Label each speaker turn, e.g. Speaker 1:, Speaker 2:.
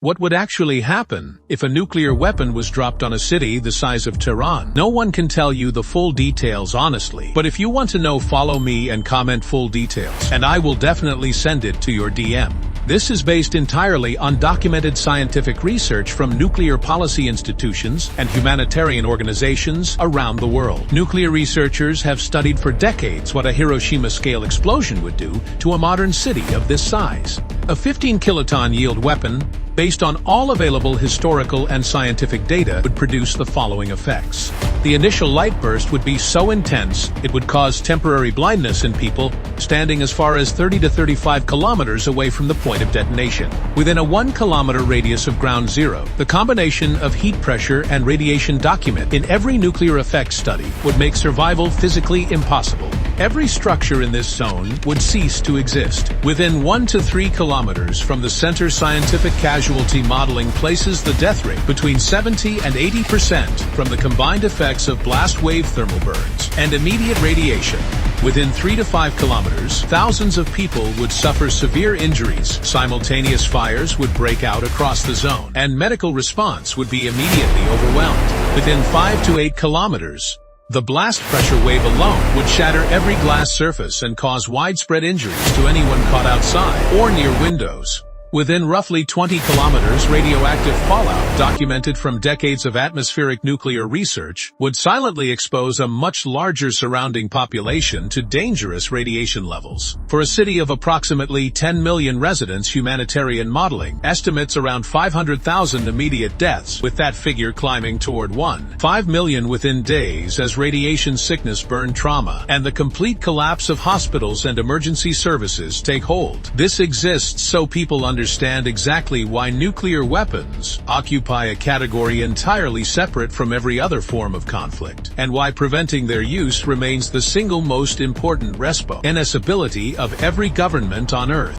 Speaker 1: What would actually happen if a nuclear weapon was dropped on a city the size of Tehran? No one can tell you the full details honestly, but if you want to know, follow me and comment full details, and I will definitely send it to your DM. This is based entirely on documented scientific research from nuclear policy institutions and humanitarian organizations around the world. Nuclear researchers have studied for decades what a Hiroshima-scale explosion would do to a modern city of this size. A 15-kiloton yield weapon, based on all available historical and scientific data, would produce the following effects. The initial light burst would be so intense, it would cause temporary blindness in people standing as far as 30 to 35 kilometers away from the point of detonation. Within a 1-kilometer radius of ground zero, the combination of heat pressure and radiation documented in every nuclear effects study would make survival physically impossible. Every structure in this zone would cease to exist. Within 1 to 3 kilometers from the center, scientific casualty modeling places the death rate between 70 and 80% from the combined effects of blast wave thermal burns and immediate radiation. Within 3 to 5 kilometers, thousands of people would suffer severe injuries. Simultaneous fires would break out across the zone, and medical response would be immediately overwhelmed. Within 5 to 8 kilometers, the blast pressure wave alone would shatter every glass surface and cause widespread injuries to anyone caught outside or near windows. Within roughly 20 kilometers, radioactive fallout, documented from decades of atmospheric nuclear research, would silently expose a much larger surrounding population to dangerous radiation levels. For a city of approximately 10 million residents, humanitarian modeling estimates around 500,000 immediate deaths, with that figure climbing toward 1.5 million within days as radiation sickness, burn trauma, and the complete collapse of hospitals and emergency services take hold. This exists so people understand exactly why nuclear weapons occupy a category entirely separate from every other form of conflict, and why preventing their use remains the single most important responsibility of every government on Earth.